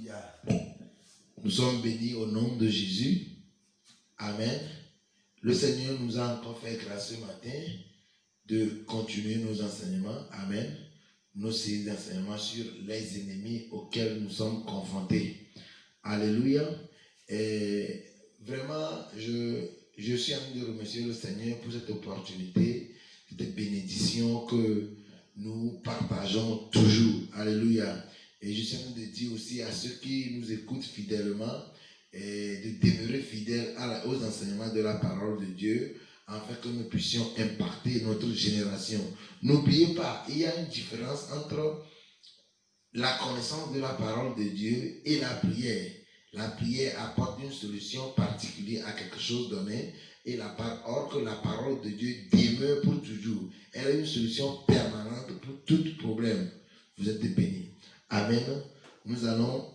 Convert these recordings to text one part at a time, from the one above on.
Alléluia. Nous sommes bénis au nom de Jésus. Amen. Le Seigneur nous a encore fait grâce ce matin de continuer nos enseignements. Amen. Nos séries d'enseignements sur les ennemis auxquels nous sommes confrontés. Alléluia. Et vraiment, je suis en train de remercier le Seigneur pour cette opportunité, cette bénédiction que nous partageons toujours. Alléluia. Et je suis en train de dire aussi à ceux qui nous écoutent fidèlement de demeurer fidèles aux enseignements de la parole de Dieu, afin que nous puissions impacter notre génération. N'oubliez pas, il y a une différence entre la connaissance de la parole de Dieu et la prière. La prière apporte une solution particulière à quelque chose donné, or que la parole de Dieu demeure pour toujours. Elle a une solution permanente pour tout problème. Vous êtes bénis. Amen. Nous allons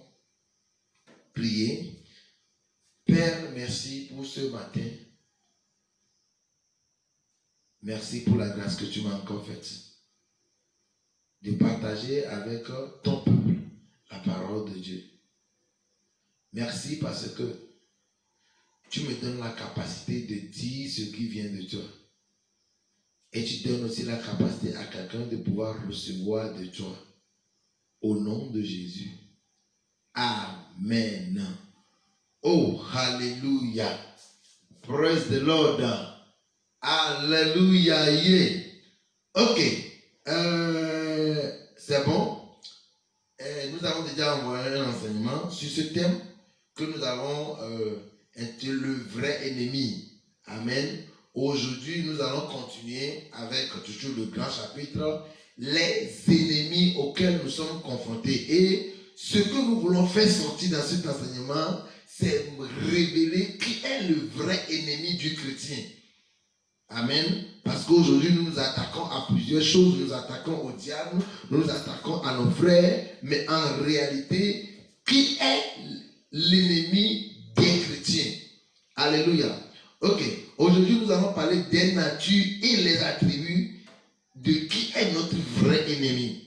prier. Père, merci pour ce matin. Merci pour la grâce que tu m'as encore faite de partager avec ton peuple la parole de Dieu. Merci parce que tu me donnes la capacité de dire ce qui vient de toi. Et tu donnes aussi la capacité à quelqu'un de pouvoir recevoir de toi. Au nom de Jésus. Amen. Oh, hallelujah. Praise the Lord. Alléluia. Yeah. Ok. C'est bon. Nous avons déjà envoyé un enseignement sur ce thème que nous avons intitulé le vrai ennemi. Amen. Aujourd'hui, nous allons continuer avec toujours le grand chapitre, les ennemis auxquels nous sommes confrontés. Et ce que nous voulons faire sortir dans cet enseignement, c'est révéler qui est le vrai ennemi du chrétien. Amen. Parce qu'aujourd'hui, nous nous attaquons à plusieurs choses. Nous nous attaquons au diable, nous nous attaquons à nos frères. Mais en réalité, qui est l'ennemi des chrétiens? Alléluia. Ok. Aujourd'hui, nous allons parler des natures et les attributs de qui est notre vrai ennemi.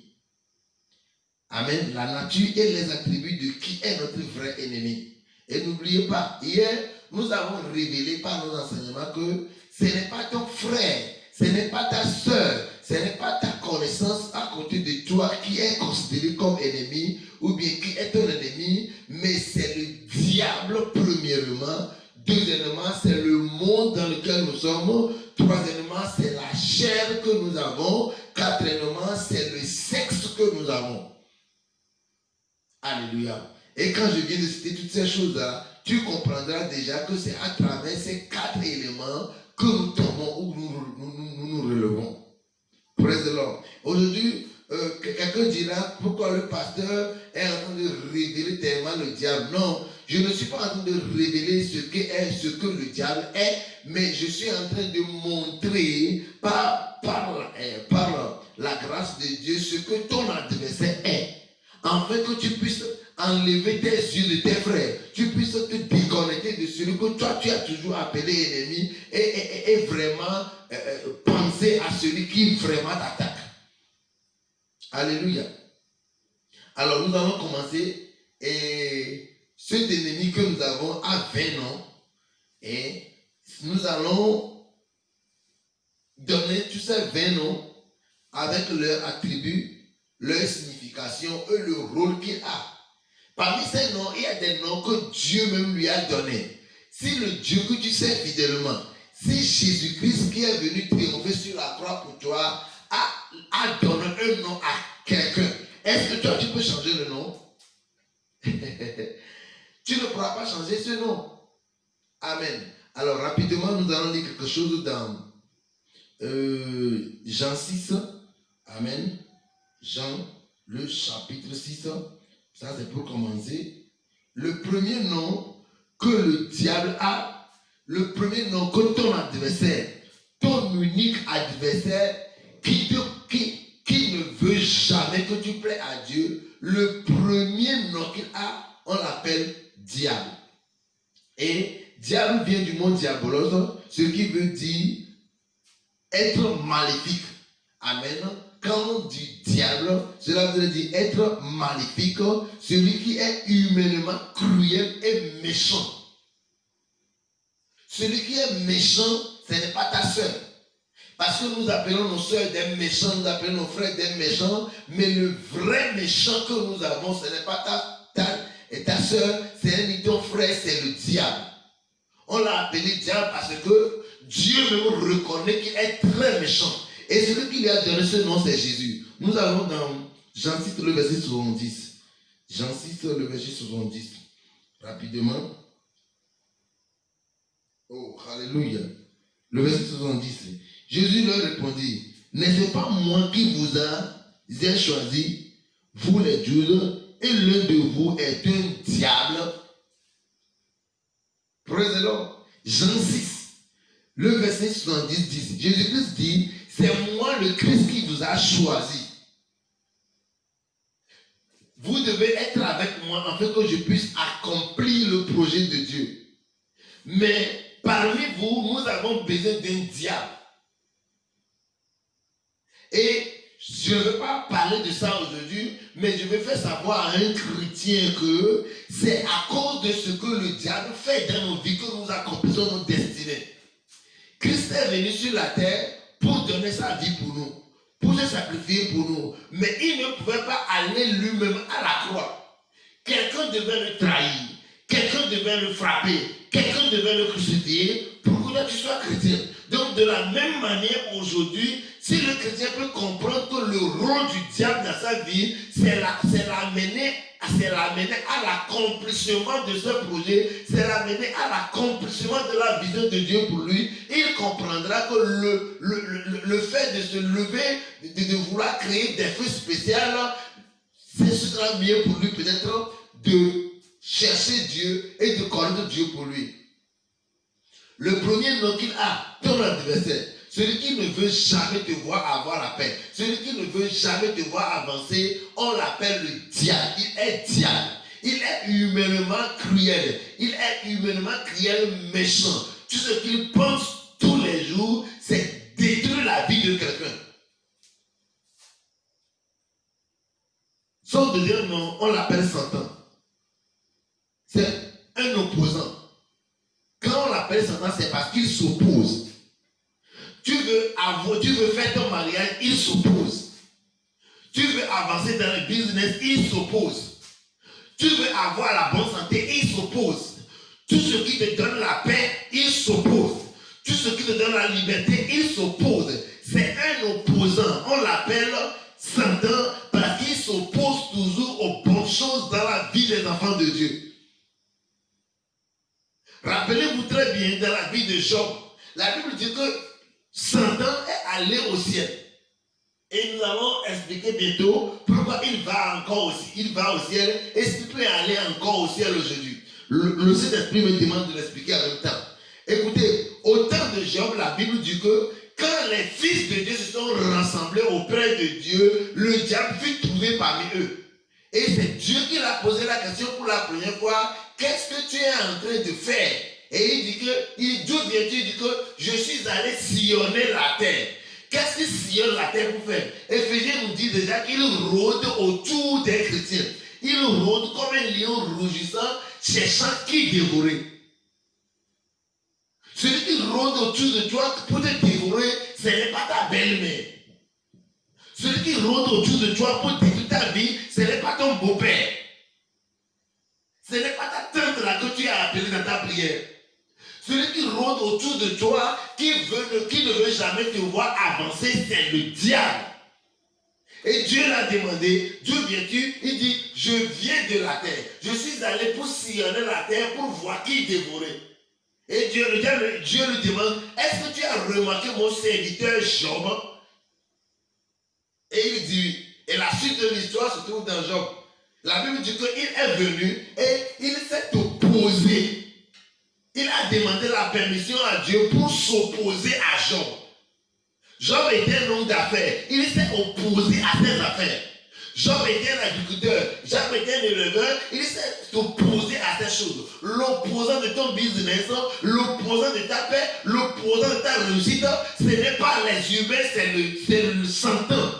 Amen. La nature et les attributs de qui est notre vrai ennemi. Et n'oubliez pas, hier, nous avons révélé par nos enseignements que ce n'est pas ton frère, ce n'est pas ta soeur, ce n'est pas ta connaissance à côté de toi qui est considéré comme ennemi ou bien qui est ton ennemi, mais c'est le diable premièrement. Deuxièmement, c'est le monde dans lequel nous sommes. Troisièmement, c'est la chair que nous avons. Quatrièmement, c'est le sexe que nous avons. Alléluia. Et quand je viens de citer toutes ces choses-là, tu comprendras déjà que c'est à travers ces 4 éléments que nous tombons ou nous relevons. Praise the Lord. Aujourd'hui, quelqu'un dira pourquoi le pasteur est en train de révéler tellement le diable. Non, je ne suis pas en train de révéler ce que le diable est, mais je suis en train de montrer par la grâce de Dieu ce que ton adversaire est. Afin que tu puisses enlever tes yeux de tes frères, tu puisses te déconnecter de celui que toi tu as toujours appelé ennemi et vraiment penser à celui qui vraiment t'attaque. Alléluia. Alors nous allons commencer. Et cet ennemi que nous avons a 20 noms. Et nous allons donner tous ces 20 noms avec leurs attributs, leur signification et le rôle qu'il a. Parmi ces noms, il y a des noms que Dieu même lui a donnés. Si le Dieu que tu sais fidèlement, si Jésus-Christ qui est venu triompher sur la croix pour toi, a donné un nom à quelqu'un, est-ce que toi tu peux changer le nom? Tu ne pourras pas changer ce nom. Amen. Alors rapidement, nous allons lire quelque chose dans Jean 6. Amen. Jean, le chapitre 6. Ça, c'est pour commencer. Le premier nom que le diable a, le premier nom que ton adversaire, ton unique adversaire, qui ne veut jamais que tu plaies à Dieu, le premier nom qu'il a, on l'appelle diable. Et diable vient du mot diabolos, ce qui veut dire être maléfique. Amen. camp du diable, cela veut dire être maléfique, celui qui est humainement cruel et méchant. Celui qui est méchant, ce n'est pas ta soeur. Parce que nous appelons nos soeurs des méchants, nous appelons nos frères des méchants, mais le vrai méchant que nous avons, ce n'est pas ta soeur, c'est ni ton frère, c'est le diable. On l'a appelé diable parce que Dieu même reconnaît qu'il est très méchant. Et celui qui lui a donné ce nom, c'est Jésus. Nous allons dans Jean 6, le verset 70. Jean 6, le verset 70. Rapidement. Oh, alléluia. Le verset 70. Jésus leur répondit, n'est-ce pas moi qui vous ai choisi, vous les Judes, et l'un de vous est un diable? Praise the Lord. Jean 6, le verset 70 dit, Jésus-Christ dit, c'est moi le Christ qui vous a choisi. Vous devez être avec moi afin que je puisse accomplir le projet de Dieu. Mais parmi vous, nous avons besoin d'un diable. Et je ne veux pas parler de ça aujourd'hui, mais je vais faire savoir à un chrétien que c'est à cause de ce que le diable fait dans nos vies que nous accomplissons nos destinées. Christ est venu sur la terre pour donner sa vie pour nous, pour se sacrifier pour nous. Mais il ne pouvait pas aller lui-même à la croix. Quelqu'un devait le trahir, quelqu'un devait le frapper, quelqu'un devait le crucifier pour que tu sois chrétien. Donc de la même manière aujourd'hui, si le chrétien peut comprendre que le rôle du diable dans sa vie, c'est l'amener à l'accomplissement de ce projet, c'est l'amener à l'accomplissement de la vision de Dieu pour lui, il comprendra que le fait de se lever, de vouloir créer des feux spéciaux, ce sera mieux pour lui peut-être de chercher Dieu et de connaître Dieu pour lui. Le premier nom qu'il a, ton adversaire, celui qui ne veut jamais te voir avoir la paix, celui qui ne veut jamais te voir avancer, on l'appelle le diable. Il est diable. Il est humainement cruel. Il est humainement cruel, méchant. Tout ce qu'il pense tous les jours, c'est détruire la vie de quelqu'un. Son deuxième nom, on l'appelle Satan. C'est un opposant. Quand on l'appelle Satan, c'est parce qu'il s'oppose. Tu veux faire ton mariage, il s'oppose. Tu veux avancer dans le business, il s'oppose. Tu veux avoir la bonne santé, il s'oppose. Tout ce qui te donne la paix, il s'oppose. Tout ce qui te donne la liberté, il s'oppose. C'est un opposant. On l'appelle Satan parce qu'il s'oppose toujours aux bonnes choses dans la vie des enfants de Dieu. Rappelez-vous très bien dans la vie de Job, la Bible dit que Satan est allé au ciel. Et nous allons expliquer bientôt pourquoi il va encore aussi. Il va au ciel et s'il peut aller encore au ciel aujourd'hui. Le Saint-Esprit me demande de l'expliquer en même temps. Écoutez, au temps de Job, la Bible dit que quand les fils de Dieu se sont rassemblés auprès de Dieu, le diable fut trouvé parmi eux. Et c'est Dieu qui l'a posé la question pour la première fois. Qu'est-ce que tu es en train de faire? Et il dit que, d'où viens-tu? Il dit que je suis allé sillonner la terre. Qu'est-ce qu'il sillonne la terre pour faire? Éphésiens nous dit déjà qu'il rôde autour des chrétiens. Il rôde comme un lion rougissant, cherchant qui dévorer. Celui qui rôde autour de toi pour te dévorer, ce n'est pas ta belle-mère. Celui qui rôde autour de toi pour détruire ta vie, ce n'est pas ton beau-père. Ce n'est pas ta tante là que tu as appelée dans ta prière. Celui qui rôde autour de toi, qui ne veut jamais te voir avancer, c'est le diable. Et Dieu l'a demandé, d'où viens-tu? Il dit, je viens de la terre. Je suis allé pour sillonner la terre pour voir qui dévorer. Et Dieu lui demande, est-ce que tu as remarqué mon serviteur Job? Et il dit oui. Et la suite de l'histoire se trouve dans Job. La Bible dit qu'il est venu et il s'est opposé. Il a demandé la permission à Dieu pour s'opposer à Job. Job était un homme d'affaires. Il s'est opposé à ses affaires. Job était un agriculteur. Job était un éleveur. Il s'est opposé à ces choses. L'opposant de ton business, l'opposant de ta paix, l'opposant de ta réussite, ce n'est pas les humains, c'est le Satan.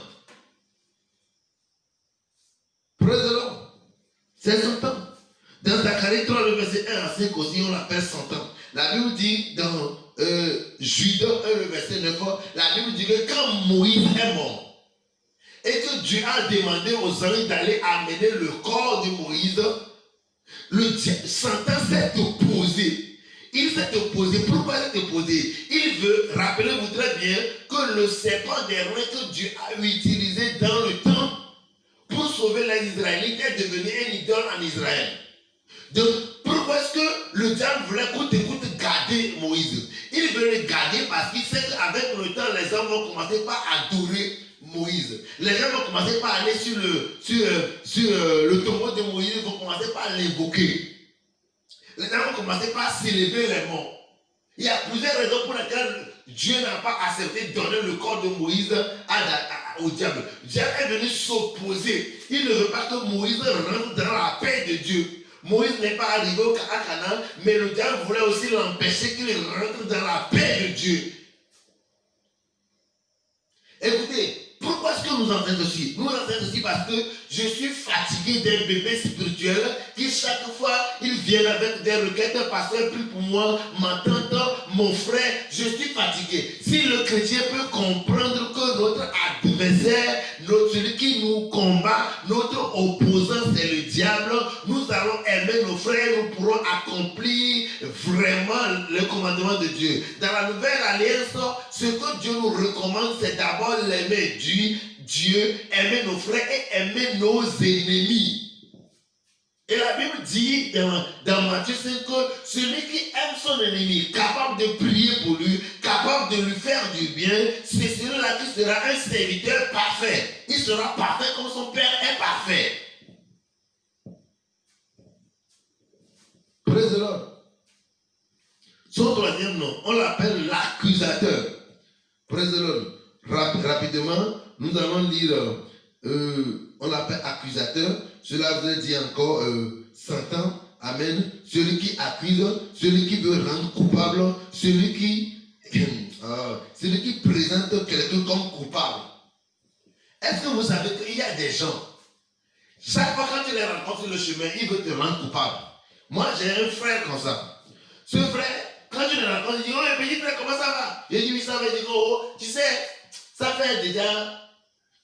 Praise the Lord. C'est 100 ans. Dans Zacharie 3, le verset 1 à 5 aussi, on l'appelle 100 ans. La Bible dit dans Judas 1, le verset 9, la Bible dit que quand Moïse est mort et que Dieu a demandé aux anges d'aller amener le corps de Moïse, le diable, Satan s'est opposé. Il s'est opposé. Pourquoi il s'est opposé? Il veut, rappelez-vous très bien, que le serpent des reins que Dieu a utilisé dans le temps pour sauver les Israélites est devenu un idole en Israël. Donc, pourquoi est-ce que le diable voulait coûte garder Moïse? Il veut le garder parce qu'il sait qu'avec le temps, les hommes vont commencer par adorer Moïse. Les gens vont commencer par aller sur le tombeau de Moïse, ils vont commencer par l'invoquer. Les gens vont commencer par célébrer les morts. Il y a plusieurs raisons pour lesquelles Dieu n'a pas accepté de donner le corps de Moïse au diable. Le diable est venu s'opposer. Il ne veut pas que Moïse rentre dans la paix de Dieu. Moïse n'est pas arrivé à Canaan, mais le diable voulait aussi l'empêcher qu'il rentre dans la paix de Dieu. Écoutez, pourquoi est-ce que nous en faisons ceci? Nous en faisons ceci parce que je suis fatigué d'un bébé spirituel qui chaque fois, il vient avec des requêtes. Pasteur, prie pour moi, ma tante, mon frère, je suis fatigué. Si le chrétien peut comprendre que notre adversaire, celui qui nous combat, notre opposant, c'est le diable, nous allons aimer nos frères, nous pourrons accomplir vraiment le commandement de Dieu. Dans la nouvelle alliance, ce que Dieu nous recommande, c'est d'abord l'aimer Dieu, aimer nos frères et aimer nos ennemis. Et la Bible dit dans Matthieu 5 que celui qui aime son ennemi, capable de prier pour lui, capable de lui faire du bien, c'est celui-là qui sera un serviteur parfait. Il sera parfait comme son Père est parfait. Praise the Lord. Son troisième nom, on l'appelle l'accusateur. Praise the Lord. Rapidement, nous allons lire, on l'appelle accusateur. Cela veut dire encore 100 ans. Amen. Celui qui accuse, celui qui veut rendre coupable, celui qui présente quelqu'un comme coupable. Est-ce que vous savez qu'il y a des gens, chaque fois quand tu les rencontres sur le chemin, ils veulent te rendre coupable. Moi, j'ai un frère comme ça. Ce frère, quand tu le rencontres, il dit, oh, petit frère, comment ça va? Je dis, oui, ça va. Il dit, oh, tu sais, ça fait déjà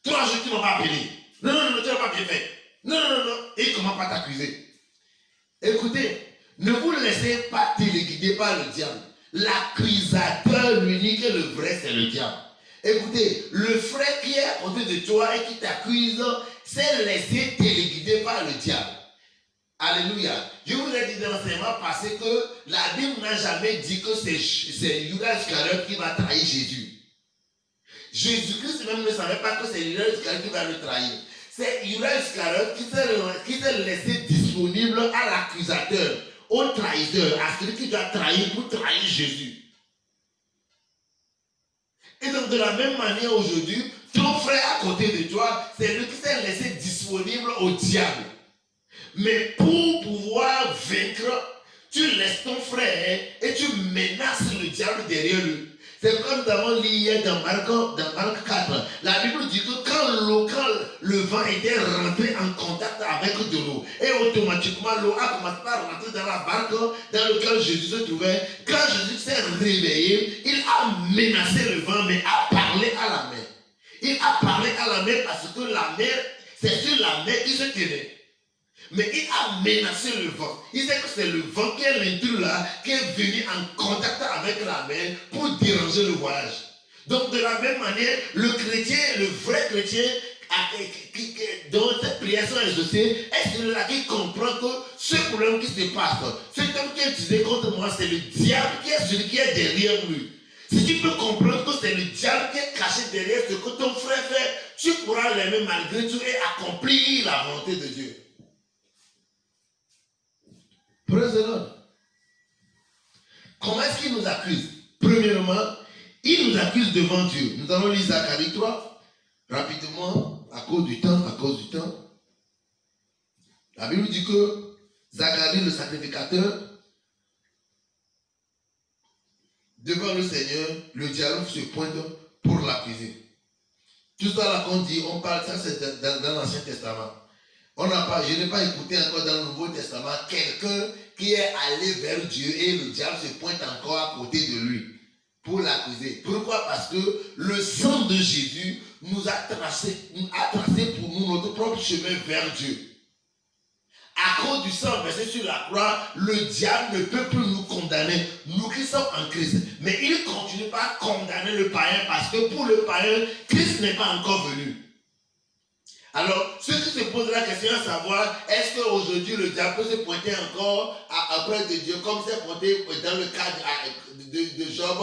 3 jours que tu ne m'as pas appelé. Non, tu n'as pas bien fait. Non. Et il commence pas à t'accuser. Écoutez, ne vous laissez pas téléguider par le diable. L'accusateur, l'unique et le vrai, c'est le diable. Écoutez, le frère qui est à côté de toi et qui t'accuse, c'est laissé téléguider par le diable. Alléluia. Je vous ai dit dans l'enseignement passé que la Bible n'a jamais dit que c'est Judas Iscariote qui va trahir Jésus. Jésus-Christ même ne savait pas que c'est Judas Iscariote qui va le trahir. C'est Judas Iscariote qui s'est laissé disponible à l'accusateur, au trahisseur, à celui qui doit trahir pour trahir Jésus. Et donc de la même manière aujourd'hui, ton frère à côté de toi, c'est lui qui s'est laissé disponible au diable. Mais pour pouvoir vaincre, tu laisses ton frère et tu menaces le diable derrière lui. C'est comme nous avons lu hier dans Marc 4. La Bible dit que quand le vent était rentré en contact avec de l'eau, et automatiquement l'eau a commencé à rentrer dans la barque dans laquelle Jésus se trouvait. Quand Jésus s'est réveillé, il a menacé le vent, mais a parlé à la mer. Il a parlé à la mer parce que la mer, c'est sur la mer qu'il se tenait. Mais il a menacé le vent. Il sait que c'est le vent qui est l'intrus là, qui est venu en contact avec la mer pour déranger le voyage. Donc de la même manière, le chrétien, le vrai chrétien, dont cette prière sont exaucées, est celui-là qui comprend que ce problème qui se passe, cet homme qui est utilisé contre moi, c'est le diable qui est celui qui est derrière lui. Si tu peux comprendre que c'est le diable qui est caché derrière ce que ton frère fait, tu pourras l'aimer malgré tout et accomplir la volonté de Dieu. Praise the Lord. Comment est-ce qu'il nous accuse? Premièrement, il nous accuse devant Dieu. Nous allons lire Zacharie 3 rapidement, à cause du temps. La Bible dit que Zacharie, le sacrificateur, devant le Seigneur, le diable se pointe pour l'accuser. Tout ça là qu'on dit, on parle, ça c'est dans l'Ancien Testament. Je n'ai pas écouté encore dans le Nouveau Testament quelqu'un qui est allé vers Dieu et le diable se pointe encore à côté de lui pour l'accuser. Pourquoi? Parce que le sang de Jésus nous a tracé pour nous notre propre chemin vers Dieu. À cause du sang versé sur la croix, le diable ne peut plus nous condamner, nous qui sommes en Christ. Mais il continue pas à condamner le païen parce que pour le païen, Christ n'est pas encore venu. Alors, ceux qui se posent la question à savoir, est-ce qu'aujourd'hui le diable peut se pointer encore auprès de Dieu comme s'est pointé dans le cas de Job?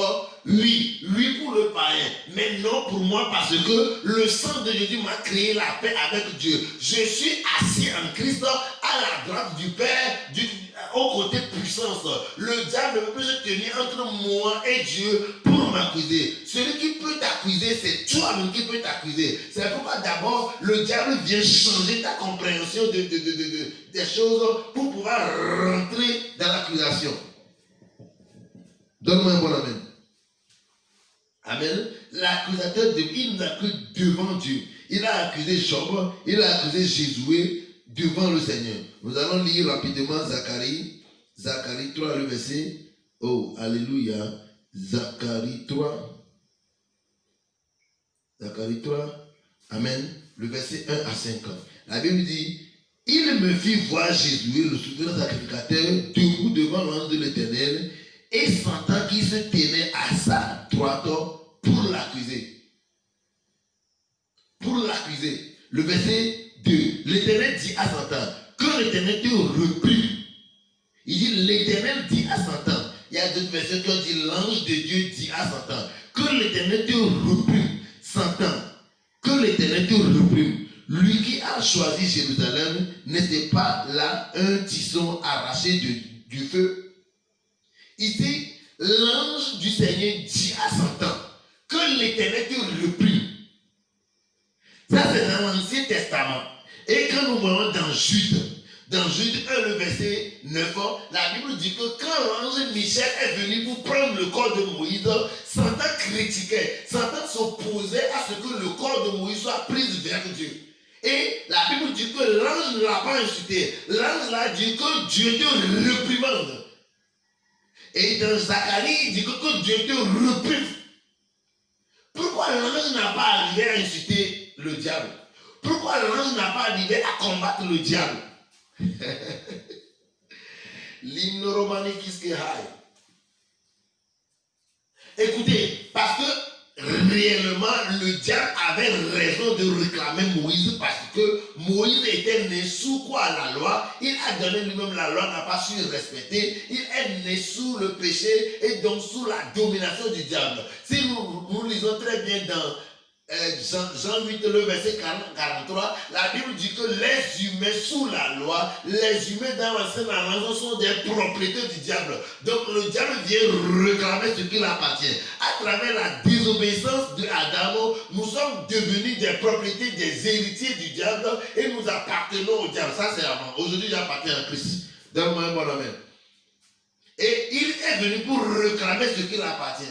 Oui pour le païen, mais non pour moi parce que le sang de Jésus m'a créé la paix avec Dieu. Je suis assis en Christ à la droite du Père, au côté puissance. Le diable ne peut plus se tenir entre moi et Dieu pour m'accuser. Celui qui peut t'accuser, c'est toi-même qui peut t'accuser. C'est pourquoi d'abord le diable vient changer ta compréhension des choses pour pouvoir rentrer dans l'accusation. Donne-moi un bon amen. Amen. L'accusateur, il n'accuse devant Dieu. Il a accusé Job, il a accusé Jésus devant le Seigneur. Nous allons lire rapidement Zacharie 3, le verset. Oh, alléluia. Zacharie 3. Amen. Le verset 1 à 5. La Bible dit, il me fit voir Jésus, le souverain sacrificateur, debout devant l'ange de l'Éternel, et sentant qu'il se tenait à sa droite pour l'accuser. Le verset 2. L'Éternel dit à Satan, que l'Éternel te reprit. Il dit, l'Éternel dit à Satan. Il y a d'autres versions qui ont dit, l'ange de Dieu dit à Satan, que l'Éternel te reprit. Satan, que l'Éternel te reprit. Lui qui a choisi Jérusalem, n'était pas là un tisson arraché du feu? Ici, l'ange du Seigneur dit à Satan, que l'Éternel te reprit. Ça, c'est dans l'Ancien Testament. Et quand nous voyons dans Jude 1, le verset 9, la Bible dit que quand l'ange Michel est venu pour prendre le corps de Moïse, Satan critiquait, Satan s'opposait à ce que le corps de Moïse soit pris vers Dieu. Et la Bible dit que l'ange ne l'a pas insulté. L'ange l'a dit que Dieu te réprimande. Et dans Zacharie, il dit que Dieu te reprime. Pourquoi l'ange n'a pas arrivé à insulter le diable? Pourquoi l'ange n'a pas arrivé à combattre le diable? L'hymne romanique qui écoutez, parce que réellement le diable avait raison de réclamer Moïse parce que Moïse était né sous quoi? La loi. Il a donné lui-même la loi, n'a pas su respecter. Il est né sous le péché et donc sous la domination du diable. Si nous lisons très bien dans Jean 8, le verset 43, la Bible dit que les humains sous la loi, les humains dans l'ancienne alliance sont des propriétés du diable. Donc le diable vient réclamer ce qui lui appartient. À travers la désobéissance d'Adam, nous sommes devenus des propriétés, des héritiers du diable et nous appartenons au diable. Ça c'est avant. Aujourd'hui j'appartiens à Christ. Donne-moi un bon amen. Et il est venu pour réclamer ce qui lui appartient.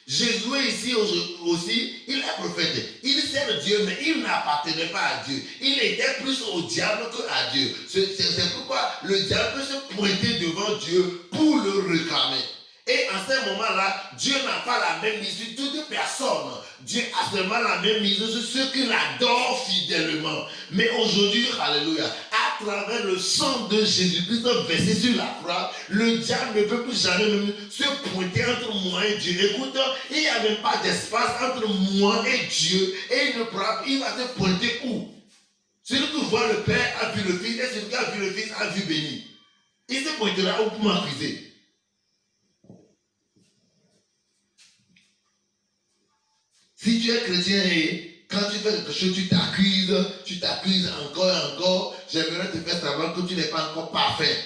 Jésus ici aussi, il est prophète. Il sert Dieu, mais il n'appartenait pas à Dieu. Il était plus au diable qu'à Dieu. C'est pourquoi le diable peut se pointer devant Dieu pour le réclamer. Et en ce moment-là, Dieu n'a pas la même mise sur toute personne. Dieu a seulement la même mise sur ceux qui l'adorent fidèlement. Mais aujourd'hui, alléluia, à travers le sang de Jésus-Christ versé sur la croix, le diable ne peut plus jamais même se pointer entre moi et Dieu. Écoute, il n'y a même pas d'espace entre moi et Dieu. Et il va se pointer où? Celui qui voit le Père a vu le Fils et celui qui a vu le Fils a vu béni. Il se pointera où pour m'accuser? Si tu es chrétien et quand tu fais quelque chose, tu t'accuses encore et encore, j'aimerais te faire savoir que tu n'es pas encore parfait.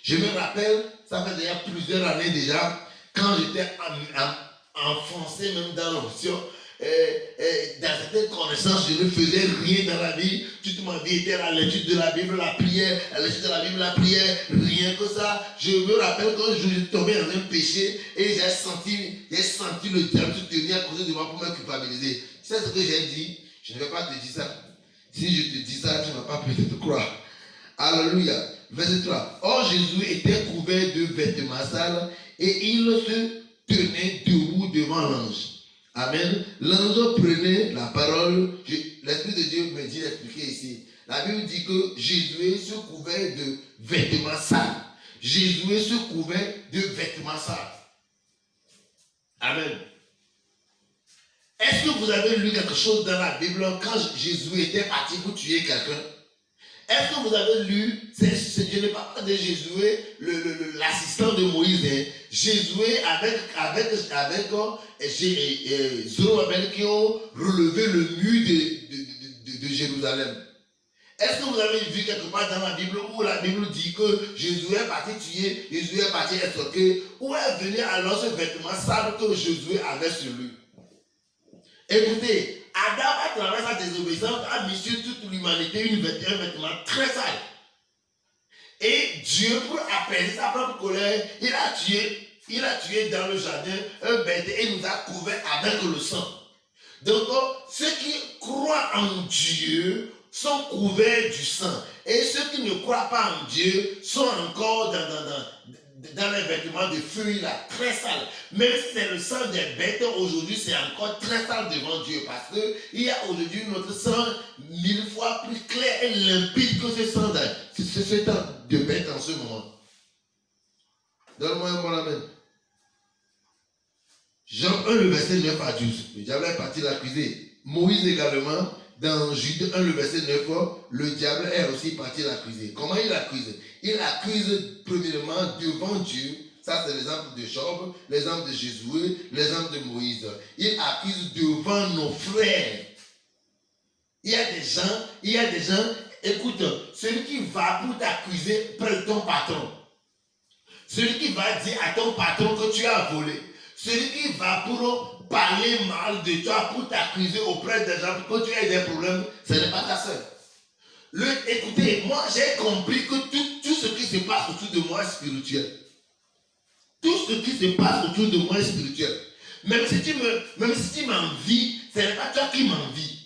Je me rappelle, ça fait déjà plusieurs années déjà, quand j'étais enfoncé même dans l'option, dans certaines connaissances, je ne faisais rien dans la vie. Toute ma vie était la lecture de la Bible, la prière, la lecture de la Bible, la prière, rien que ça. Je me rappelle quand je suis tombé dans un péché et j'ai senti le diable se tenir à côté de moi pour me culpabiliser. C'est ce que j'ai dit. Je ne vais pas te dire ça. Si je te dis ça, tu ne vas pas peut-être croire. Alléluia. Verset 3. Or Jésus était couvert de vêtements sales et il se tenait debout devant l'ange. Amen. L'ange prenait la parole. L'Esprit de Dieu me dit d'expliquer ici. La Bible dit que Jésus se couvert de vêtements sales. Jésus se couvert de vêtements sales. Amen. Est-ce que vous avez lu quelque chose dans la Bible quand Jésus était parti pour tuer quelqu'un? Est-ce que vous avez lu, je ne parle pas de Jésus, l'assistant de Moïse, Jésus avec Zorobabel qui ont relevé le mur de Jérusalem? Est-ce que vous avez vu quelque part dans la Bible où la Bible dit que Jésus est parti tuer, Jésus est parti escorter, où est venu alors ce vêtement sale que Jésus avait sur lui? Écoutez, Adam, à travers sa désobéissance, a mis sur toute l'humanité un vêtement très sale. Et Dieu, pour apaiser sa propre colère, il a tué dans le jardin un bête et nous a couverts avec le sang. Donc, ceux qui croient en Dieu sont couverts du sang. Et ceux qui ne croient pas en Dieu sont encore dans les vêtements de feuilles là, très sales. Même si c'est le sang des bêtes, aujourd'hui c'est encore très sale devant Dieu. Parce qu'il y a aujourd'hui notre sang 1000 fois plus clair et limpide que ce sang de bête en ce moment. Donne-moi un bon amen. Jean 1, le verset 9 à 12. Le diable est parti l'accuser. Moïse également, dans Jude 1, le verset 9, le diable est aussi parti l'accuser. Comment il accuse? Il accuse premièrement devant Dieu. Ça, c'est l'exemple de Job, l'exemple de Jésus, l'exemple de Moïse. Il accuse devant nos frères. Il y a des gens, écoute, celui qui va pour t'accuser près de ton patron. Celui qui va dire à ton patron que tu as volé. Celui qui va pour parler mal de toi, pour t'accuser auprès des gens, pour que tu aies des problèmes, ce n'est pas ta soeur. Écoutez, moi j'ai compris que tout ce qui se passe autour de moi est spirituel. Tout ce qui se passe autour de moi est spirituel. Même si tu m'envies, ce n'est pas toi qui m'envies.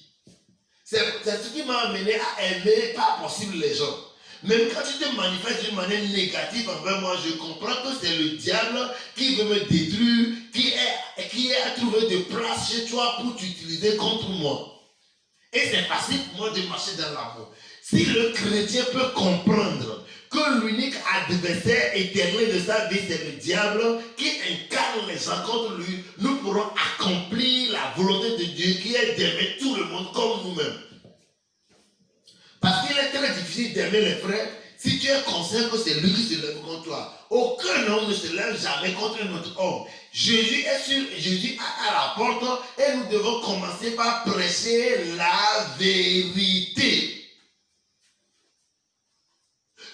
C'est ce qui m'a amené à aimer pas possible les gens. Même quand tu te manifestes d'une manière négative envers moi, je comprends que c'est le diable qui veut me détruire, qui a trouvé de place chez toi pour t'utiliser contre moi. Et c'est facile pour moi de marcher dans l'amour. Si le chrétien peut comprendre que l'unique adversaire éternel de sa vie, c'est le diable qui incarne les gens contre lui, nous pourrons accomplir la volonté de Dieu qui est d'aimer tout le monde comme nous-mêmes. Parce qu'il est très difficile d'aimer les frères si tu es conscient que c'est lui qui se lève contre toi. Aucun homme ne se lève jamais contre un autre homme. Jésus est à la porte et nous devons commencer par prêcher la vérité.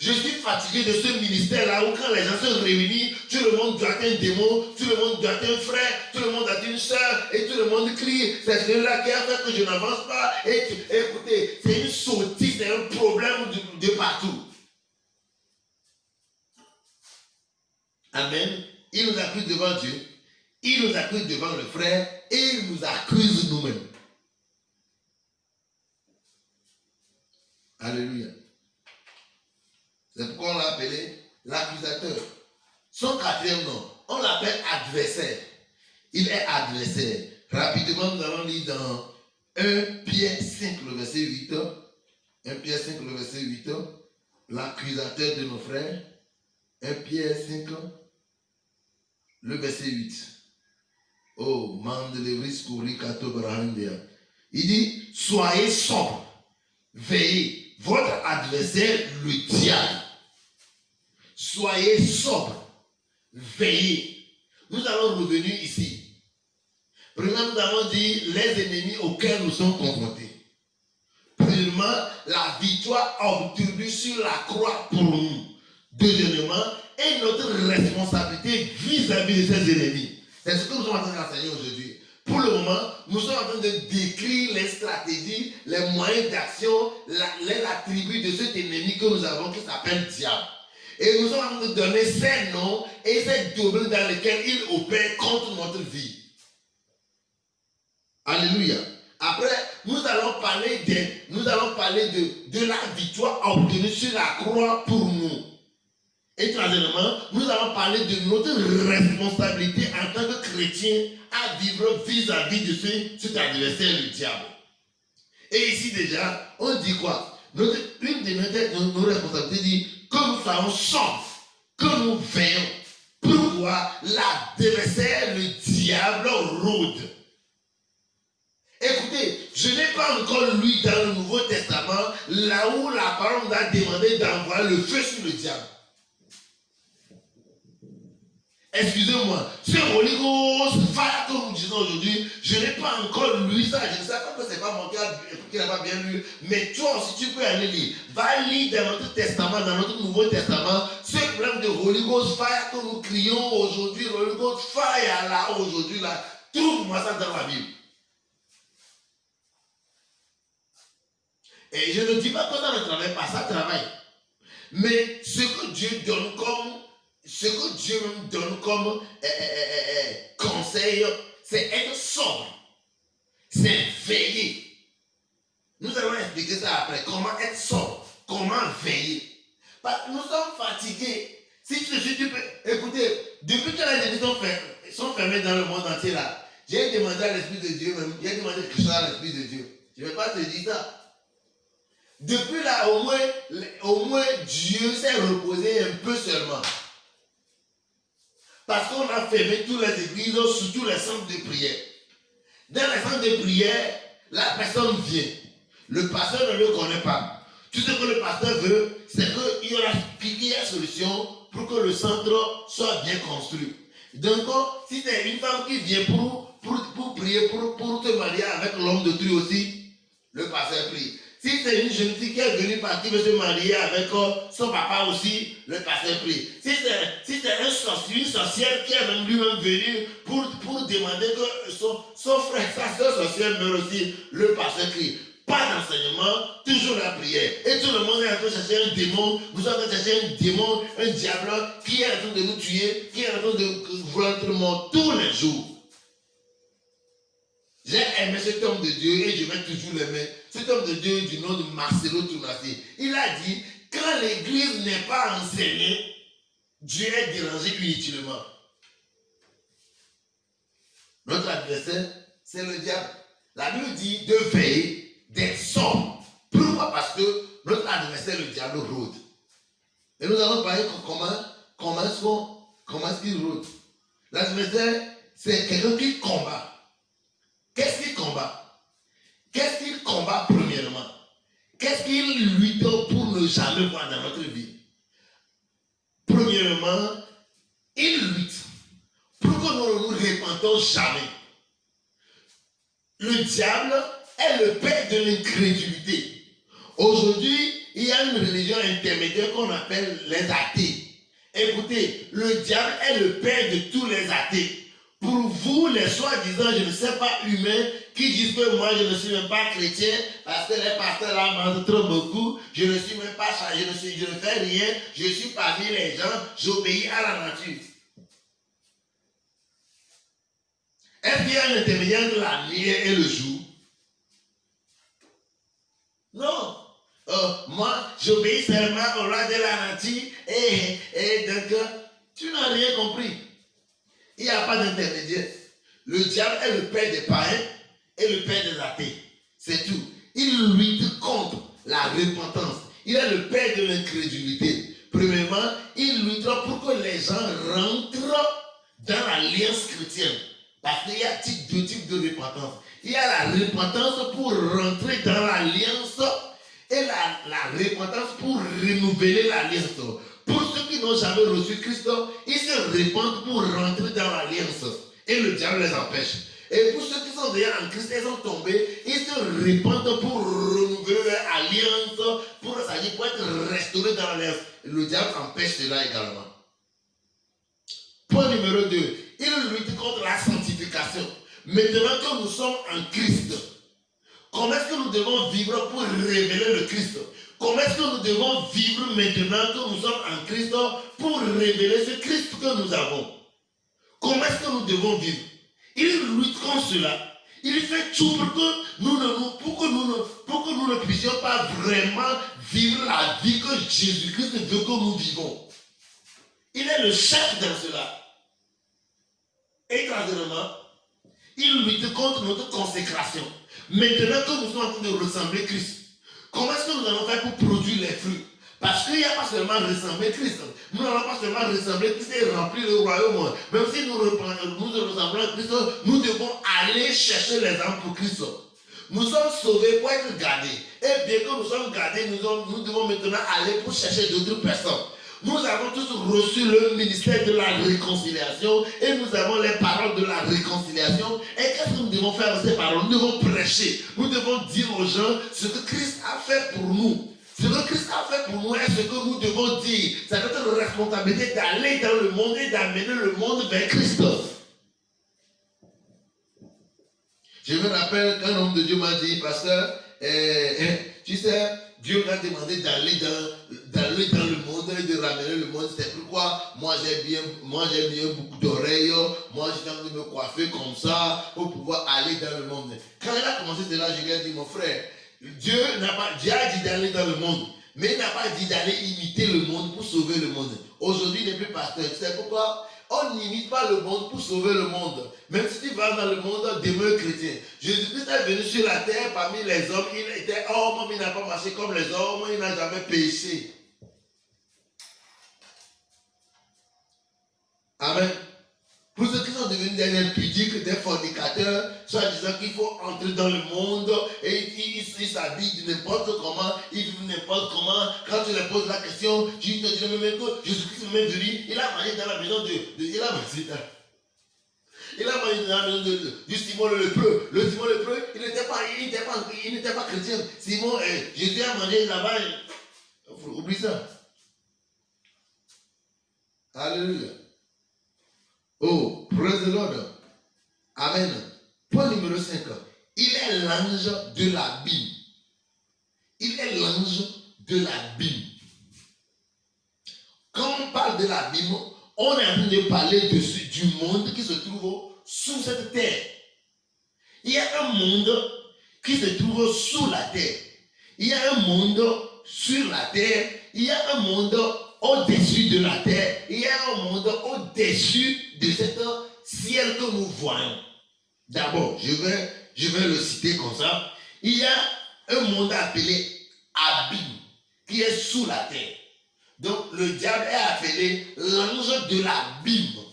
Je suis fatigué de ce ministère-là où quand les gens se réunissent, tout le monde doit un démon, tout le monde doit un frère, tout le monde doit une soeur, et tout le monde crie, c'est celui-là qui a fait que je n'avance pas. Écoutez, c'est une sottise, c'est un problème de partout. Amen. Il nous accuse devant Dieu, il nous accuse devant le frère, et il nous accuse nous-mêmes. Alléluia. C'est pourquoi on l'a appelé l'accusateur. Son quatrième nom, on l'appelle adversaire. Il est adversaire. Rapidement, nous allons lire dans 1 Pierre 5, le verset 8. 1 Pierre 5, le verset 8. L'accusateur de nos frères. 1 Pierre 5, le verset 8. Oh, Mandelevis Kurikato Brahandia. Il dit, soyez sobre, veillez. Votre adversaire, le diable. Soyez sobre, veillez. Nous allons revenir ici. Premièrement, nous avons dit les ennemis auxquels nous sommes confrontés. Premièrement, la victoire obtenue sur la croix pour nous. Deuxièmement, et notre responsabilité vis-à-vis de ces ennemis. C'est ce que nous sommes en train d'enseigner aujourd'hui. Pour le moment, nous sommes en train de décrire les stratégies, les moyens d'action, les attributs de cet ennemi que nous avons qui s'appelle diable. Et nous sommes en train de donner ces noms et ces domaines dans lesquels il opère contre notre vie. Alléluia. Après, nous allons parler de la victoire obtenue sur la croix pour nous. Et troisièmement, nous allons parler de notre responsabilité en tant que chrétien à vivre vis-à-vis de cet adversaire, le diable. Et ici déjà, on dit quoi? Une de nos responsabilités dit que nous soyons saufs, que nous veillons. Pourquoi l'adversaire, le diable, rôde? Écoutez, je n'ai pas encore lu dans le Nouveau Testament là où la parole nous a demandé d'envoyer le feu sur le diable. Excusez-moi, ce Holy Ghost fire que nous disons aujourd'hui, je n'ai pas encore lu ça. Je ne sais pas que ce n'est pas mon cas qui n'a pas bien lu. Mais toi aussi, tu peux aller lire. Va lire dans notre testament, dans notre Nouveau Testament, ce problème de Holy Ghost fire que nous crions aujourd'hui, Holy Ghost fire là, aujourd'hui là. Trouve-moi ça dans la Bible. Et je ne dis pas que ça ne travaille pas, ça travaille. Mais ce que Dieu donne comme conseil, c'est être sobre, c'est veiller. Nous allons expliquer ça après, comment être sobre, comment veiller. Parce que nous sommes fatigués. Si tu peux, écoutez, depuis que les églises sont fermées dans le monde entier là, j'ai demandé à l'Esprit de Dieu même, j'ai demandé quelque chose à l'Esprit de Dieu. Je ne vais pas te dire ça. Depuis là, au moins Dieu s'est reposé un peu seulement. Parce qu'on a fermé toutes les églises, surtout les centres de prière. Dans les centres de prière, la personne vient. Le pasteur ne le connaît pas. Tout ce que le pasteur veut, c'est qu'il y aura une solution pour que le centre soit bien construit. Donc, si c'est une femme qui vient pour prier, pour te marier avec l'homme de Dieu aussi, le pasteur prie. Si c'est une jeune fille qui est venue qui veut se marier avec son papa aussi, le pasteur prie. Si c'est une sorcière qui est même lui-même venue pour demander que son frère, sa soeur sorcière meurt aussi, le pasteur crie. Pas d'enseignement, toujours la prière. Et tout le monde est en train de chercher un démon. Vous êtes en train de chercher un démon, un diable qui est en train de nous tuer, qui est en train de vouloir notre mort tous les jours. J'ai aimé cet homme de Dieu et je vais toujours l'aimer. Cet homme de Dieu du nom de Marcelo Tounassi. Il a dit, quand l'église n'est pas enseignée, Dieu est dérangé inutilement. Notre adversaire, c'est le diable. La Bible dit de veiller, d'être sobre. Pourquoi? Parce que notre adversaire, le diable, rôde. Et nous allons parler comment est-ce qu'il rôde. L'adversaire, c'est quelqu'un qui combat. Qu'est-ce qu'il combat? Qu'est-ce qu'il combat premièrement? Qu'est-ce qu'il lutte pour ne jamais voir dans notre vie? Premièrement, il lutte pour que nous ne nous répandons jamais. Le diable est le père de l'incrédulité. Aujourd'hui, il y a une religion intermédiaire qu'on appelle les athées. Écoutez, le diable est le père de tous les athées. Pour vous, les soi-disant, je ne sais pas, humains, qui disent que moi, je ne suis même pas chrétien, parce que les pasteurs là mentent trop beaucoup, je ne suis même pas chargé, je ne fais rien, je suis parmi les gens, j'obéis à la nature. Est-ce qu'il y a un intermédiaire entre la nuit et le jour? Non. Moi, j'obéis seulement au loi de la nature, et donc, tu n'as rien compris. Il n'y a pas d'intermédiaire. Le diable est le père des païens et le père des athées. C'est tout. Il lutte contre la repentance. Il est le père de l'incrédulité. Premièrement, il luttera pour que les gens rentrent dans l'alliance chrétienne. Parce qu'il y a deux types de repentance. Il y a la repentance pour rentrer dans l'alliance et la repentance pour renouveler l'alliance. Pour ceux qui n'ont jamais reçu Christ, ils se répandent pour rentrer dans l'alliance. Et le diable les empêche. Et pour ceux qui sont déjà en Christ, ils sont tombés, ils se répandent pour renouveler leur alliance, pour être restaurés dans l'alliance. Le diable empêche cela également. Point numéro 2. Il lutte contre la sanctification. Maintenant que nous sommes en Christ, comment est-ce que nous devons vivre pour révéler le Christ? Comment est-ce que nous devons vivre maintenant que nous sommes en Christ pour révéler ce Christ que nous avons? Comment est-ce que nous devons vivre? Il lutte contre cela. Il fait tout pour que nous ne puissions pas vraiment vivre la vie que Jésus-Christ veut que nous vivons. Il est le chef dans cela. Et troisièmement, il lutte contre notre consécration. Maintenant que nous sommes en train de ressembler Christ, comment est-ce que nous allons faire pour produire les fruits? Parce qu'il n'y a pas seulement ressembler Christ. Nous n'allons pas seulement ressembler Christ et remplir le royaume. Même si nous ressemblons à Christ, nous devons aller chercher les âmes pour Christ. Nous sommes sauvés pour être gardés. Et bien que nous sommes gardés, nous devons maintenant aller pour chercher d'autres personnes. Nous avons tous reçu le ministère de la réconciliation et nous avons les paroles de la réconciliation. Et qu'est-ce que nous devons faire avec ces paroles? Nous devons prêcher. Nous devons dire aux gens ce que Christ a fait pour nous. Ce que Christ a fait pour nous est ce que nous devons dire. C'est notre responsabilité d'aller dans le monde et d'amener le monde vers Christ. Je me rappelle qu'un homme de Dieu m'a dit, pasteur, tu sais, Dieu m'a demandé d'aller dans le monde et de ramener le monde. C'est pourquoi moi j'ai bien beaucoup d'oreilles. Moi j'ai envie de me coiffer comme ça pour pouvoir aller dans le monde. Quand il a commencé cela, je lui ai dit, mon frère, Dieu a dit d'aller dans le monde, mais il n'a pas dit d'aller imiter le monde pour sauver le monde. Aujourd'hui, il n'est plus pasteur. Tu sais pourquoi? On n'imite pas le monde pour sauver le monde. Même si tu vas dans le monde, demeure chrétien. Jésus-Christ est venu sur la terre parmi les hommes. Il était homme, il n'a pas marché comme les hommes, il n'a jamais péché. Amen. Pour ceux qui sont devenus des impudiques, des fornicateurs, soit disant qu'il faut entrer dans le monde et ils s'habillent de n'importe comment, ils vivent n'importe comment. Quand tu leur poses la question, tu te dis même que Jésus-Christ est même venu, il a mangé dans la maison il a mangé dans la maison du Simon le lépreux. Le Simon le lépreux, il n'était pas chrétien. Simon, Jésus a mangé là-bas. Oublie ça. Alléluia. Oh, praise the Lord. Amen. Point numéro 5. Il est l'ange de l'abîme. Il est l'ange de l'abîme. Quand on parle de l'abîme, on est en train de parler du monde qui se trouve sous cette terre. Il y a un monde qui se trouve sous la terre. Il y a un monde sur la terre. Il y a un monde au-dessus de la terre. Il y a un monde au-dessus de cet ciel que nous voyons. D'abord, je vais le citer comme ça. Il y a un monde appelé abîme qui est sous la terre. Donc, le diable est appelé l'ange de l'abîme.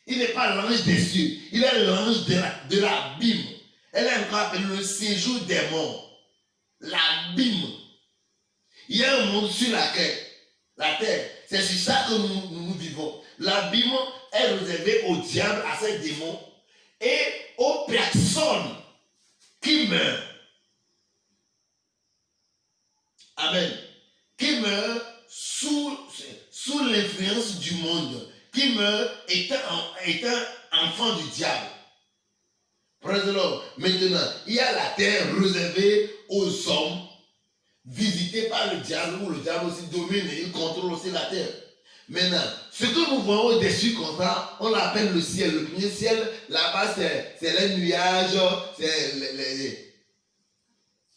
Il n'est pas l'ange des cieux, il est l'ange de l'abîme. Elle est encore appelée le séjour des morts. L'abîme. Il y a un monde sur la terre. C'est sur ça que nous vivons. L'abîme est réservé au diable, à ses démons et aux personnes qui meurent. Amen. Qui meurent sous l'influence du monde. Qui meurent étant enfant du diable. Praise the Lord. Maintenant, il y a la terre réservée aux hommes, visitée par le diable, où le diable aussi domine et il contrôle aussi la terre. Maintenant, ce que nous voyons au-dessus comme ça, on l'appelle le ciel. Le premier ciel, là-bas, c'est les nuages, c'est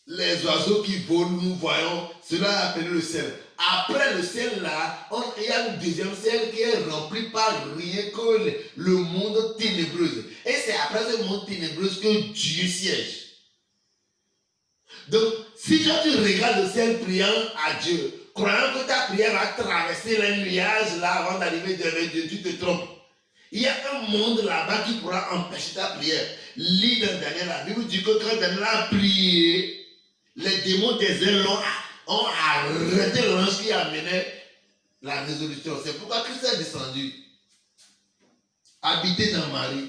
les oiseaux qui volent, nous voyons, cela est appelé le ciel. Après le ciel là, il y a un deuxième ciel qui est rempli par rien que le monde ténébreux. Et c'est après ce monde ténébreux que Dieu siège. Donc, si tu regardes le ciel priant à Dieu, croyant que ta prière va traverser les nuages là avant d'arriver devant Dieu, tu te trompes. Il y a un monde là-bas qui pourra empêcher ta prière. Lis dans Daniel, la Bible dit que quand Daniel a prié, les démons des ailes ont arrêté l'ange qui amenait la résolution. C'est pourquoi Christ est descendu, habiter dans Marie,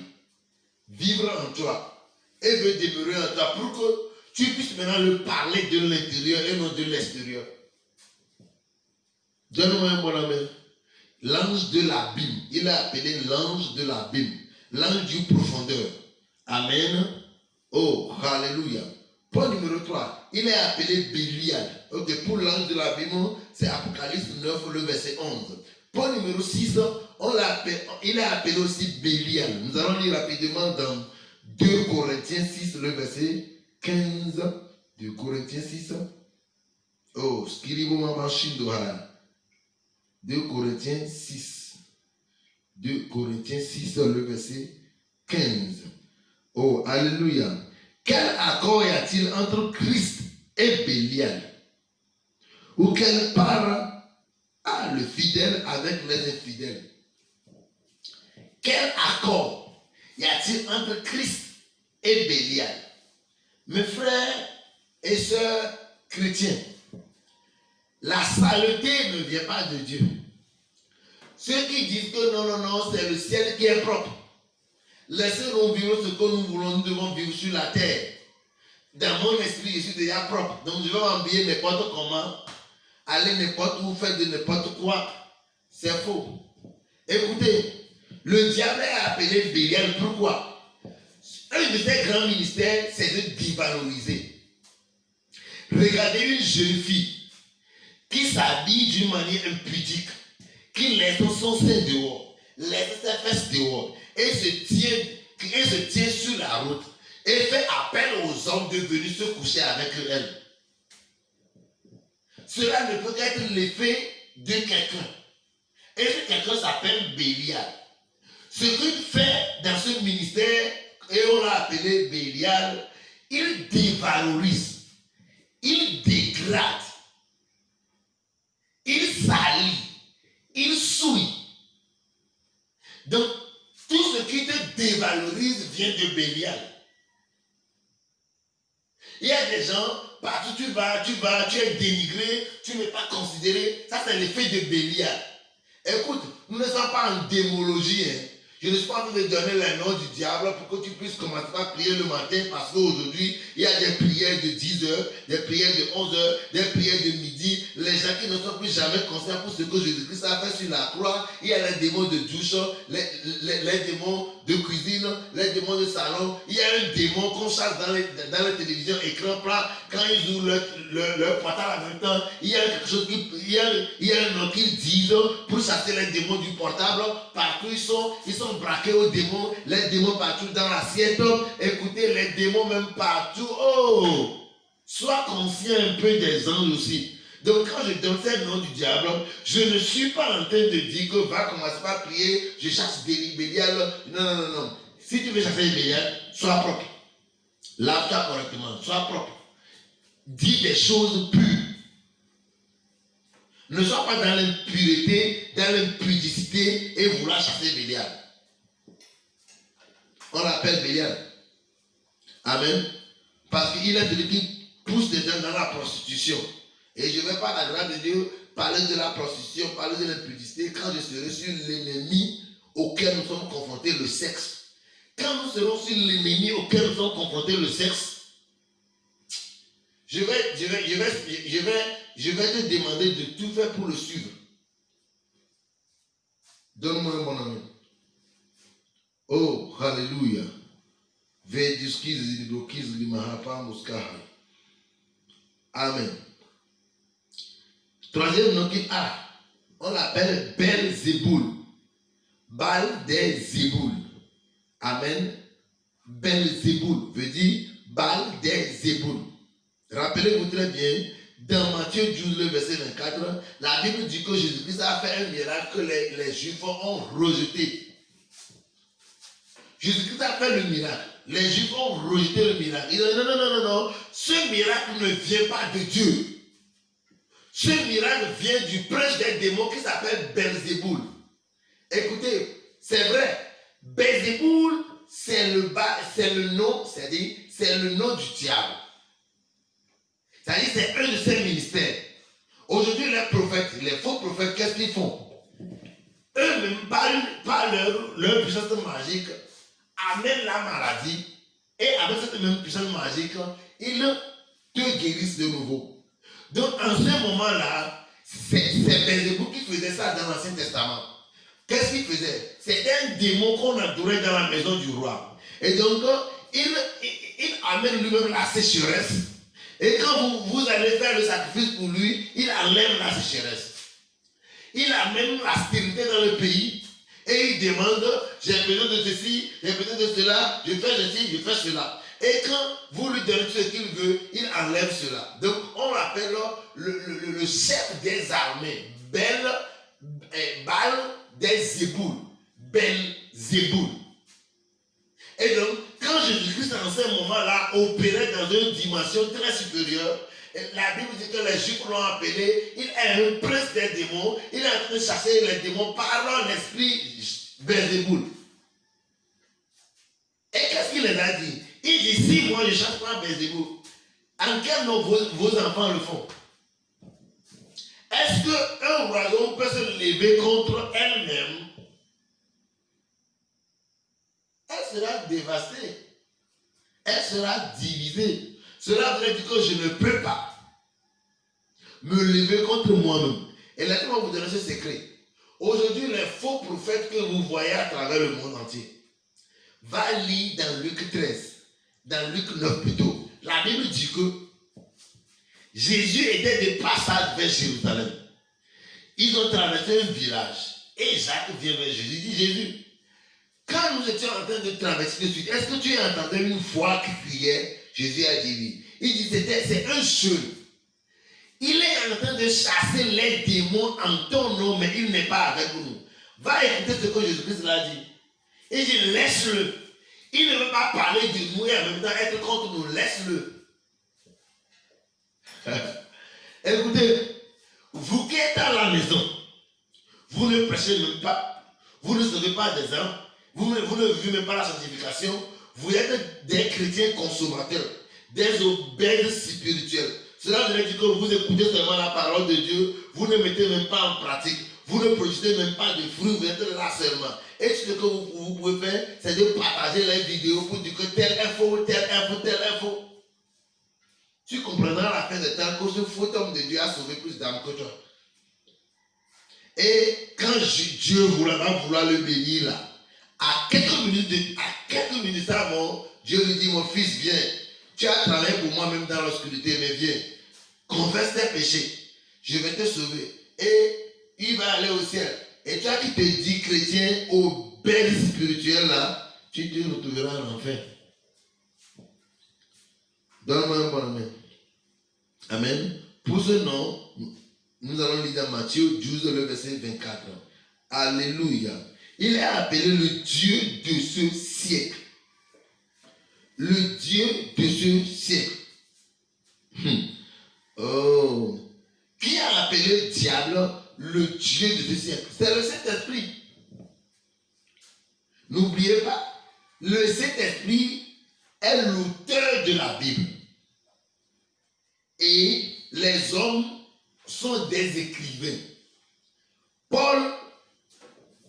vivre en toi et veut demeurer en toi pour que tu puisses maintenant le parler de l'intérieur et non de l'extérieur. Donne-moi un bon amen. L'ange de l'abîme. Il est appelé l'ange de l'abîme. L'ange du profondeur. Amen. Oh, alléluia. Point numéro 3. Il est appelé Bélial. Ok, pour l'ange de l'abîme, c'est Apocalypse 9, le verset 11. Point numéro 6, il est appelé aussi Bélial. Nous allons lire rapidement dans 2 Corinthiens 6, le verset 15. 2 Corinthiens 6. Oh, Skiribo Mamachindoha. 2 Corinthiens 6. 2 Corinthiens 6, le verset 15. Oh, alléluia. Quel accord y a-t-il entre Christ et Bélial? Ou quelle part a le fidèle avec les infidèles? Quel accord y a-t-il entre Christ et Bélial? Mes frères et sœurs chrétiens, la saleté ne vient pas de Dieu. Ceux qui disent que non, c'est le ciel qui est propre. Laissez-nous vivre ce que nous voulons, nous devons vivre sur la terre. Dans mon esprit, je suis déjà propre. Donc je vais m'habiller n'importe comment, aller n'importe où, faire de n'importe quoi. C'est faux. Écoutez, le diable est appelé Bélial. Pourquoi? Un de ses grands ministères, c'est de dévaloriser. Regardez une jeune fille qui s'habille d'une manière impudique, qui laisse son sein dehors, laisse ses fesses dehors, et se tient sur la route, et fait appel aux hommes de venir se coucher avec elle. Cela ne peut être l'effet de quelqu'un. Et ce quelqu'un s'appelle Bélial. Ce qu'il fait dans ce ministère, et on l'a appelé Bélial, il dévalorise, il dégrade, il salit, il souille. Donc, tout ce qui te dévalorise vient de Bélial. Il y a des gens, partout tu vas, tu es dénigré, tu n'es pas considéré. Ça, c'est l'effet de Bélial. Écoute, nous ne sommes pas en démologie. Je ne suis pas en train de donner les noms du diable pour que tu puisses commencer à prier le matin, parce qu'aujourd'hui, il y a des prières de 10 heures, des prières de 11 heures, des prières de midi. Les gens qui ne sont plus jamais conscients pour ce que Jésus-Christ a fait sur la croix. Il y a les démons de douche, les démons de cuisine, les démons de salon. Il y a un démon qu'on chasse dans la télévision, écran plat. Quand ils ouvrent leur portable en même temps, il y a quelque chose il y a un nom qu'ils disent pour chasser les démons du portable. Partout ils sont braqués aux démons, les démons partout dans l'assiette. Écoutez, les démons même partout. Oh, sois conscient un peu des anges aussi. Donc quand je donne ces noms du diable, je ne suis pas en train de dire que va commencer par prier, je chasse Bélial. Non. Si tu veux chasser Bélial, sois propre. Lave-toi correctement, sois propre. Dis des choses pures. Ne sois pas dans l'impureté, dans l'impudicité et vouloir chasser Bélial. On l'appelle Bélial. Amen. Parce qu'il est celui qui pousse des gens dans la prostitution. Et je ne vais pas, la grâce de Dieu, parler de la prostitution, parler de l'impudicité quand je serai sur l'ennemi auquel nous sommes confrontés, le sexe. Quand nous serons sur l'ennemi auquel nous sommes confrontés, le sexe, je vais te demander de tout faire pour le suivre. Donne-moi un bon ami. Oh, hallelujah. Amen. Troisième nom qu'il a, on l'appelle Belzéboul. Baal des Zéboul. Amen. Belzéboul veut dire Baal des Zéboul. Rappelez-vous très bien, dans Matthieu 12, le verset 24, la Bible dit que Jésus-Christ a fait un miracle que les Juifs ont rejeté. Jésus-Christ a fait le miracle. Les Juifs ont rejeté le miracle. Ils ont dit non. Ce miracle ne vient pas de Dieu. Ce miracle vient du prince des démons qui s'appelle Belzéboul. Écoutez, c'est vrai. Belzéboul, c'est le nom, c'est-à-dire, c'est le nom du diable. C'est-à-dire, c'est un de ses ministères. Aujourd'hui, les prophètes, les faux prophètes, qu'est-ce qu'ils font? Eux-mêmes, par leur puissance magique, amènent la maladie. Et avec cette même puissance magique, ils te guérissent de nouveau. Donc, en ce moment-là, c'est Belzéboul qui faisait ça dans l'Ancien Testament. Qu'est-ce qu'il faisait? C'était un démon qu'on adorait dans la maison du roi. Et donc, il amène lui-même la sécheresse. Et quand vous allez faire le sacrifice pour lui, il enlève la sécheresse. Il amène la stérilité dans le pays et il demande, j'ai besoin de ceci, j'ai besoin de cela, je fais ceci, je fais cela. Et quand vous lui donnez ce qu'il veut, il enlève cela. Donc on l'appelle le chef des armées, Baal des Zéboul, Belzéboul. Et donc, quand Jésus-Christ en ce moment-là opérait dans une dimension très supérieure, la Bible dit que les Juifs l'ont appelé, il est un prince des démons, il est en train de chasser les démons par l'esprit Belzéboul. Et qu'est-ce qu'il les a dit? Il dit, si moi je chasse pas Belzéboul, en quel nom vos enfants le font? Est-ce qu'un royaume peut se lever contre elle-même? Elle sera dévastée. Elle sera divisée. Cela veut dire que je ne peux pas me lever contre moi-même. Et laissez-moi vous donner ce secret. Aujourd'hui, les faux prophètes que vous voyez à travers le monde entier, va lire dans Luc 13, dans Luc 9 plutôt. La Bible dit que Jésus était de passage vers Jérusalem. Ils ont traversé un village. Et Jacques vient vers Jésus. Il dit, Jésus, quand nous étions en train de traverser le sud, est-ce que tu entendais une voix qui criait? Jésus a dit oui. Il dit, c'est un jeune. Il est en train de chasser les démons en ton nom, mais il n'est pas avec nous. Va écouter ce que Jésus-Christ l'a dit. Il dit, laisse-le. Il ne veut pas parler de nous et en même temps être contre nous. Laisse-le. Écoutez, vous qui êtes à la maison, vous ne prêchez même pas, vous ne serez pas des hommes, vous ne vivez même pas la sanctification, vous êtes des chrétiens consommateurs, des obèses spirituels. Cela veut dire que vous écoutez seulement la parole de Dieu, vous ne mettez même pas en pratique, vous ne produisez même pas de fruits, vous êtes là seulement. Et ce que vous pouvez faire, c'est de partager les vidéos pour dire que telle info, telle info, telle info. Tu comprendras à la fin de temps que ce faux homme de Dieu a sauvé plus d'âmes que toi. Et quand Dieu va vouloir le bénir là, à quelques minutes avant, Dieu lui dit, mon fils, viens. Tu as travaillé pour moi même dans l'obscurité, mais viens. Confesse tes péchés. Je vais te sauver. Et il va aller au ciel. Et toi qui te dis chrétien aux belles spirituelles là, tu te retrouveras en enfer. Donne-moi un bon amen. Amen. Pour ce nom, nous allons lire dans Matthieu 12, le verset 24. Alléluia. Il est appelé le Dieu de ce siècle. Le Dieu de ce siècle. Oh. Qui a appelé le diable le Dieu de ce siècle? C'est le Saint-Esprit. N'oubliez pas, le Saint-Esprit est l'auteur de la Bible. Et les hommes sont des écrivains. Paul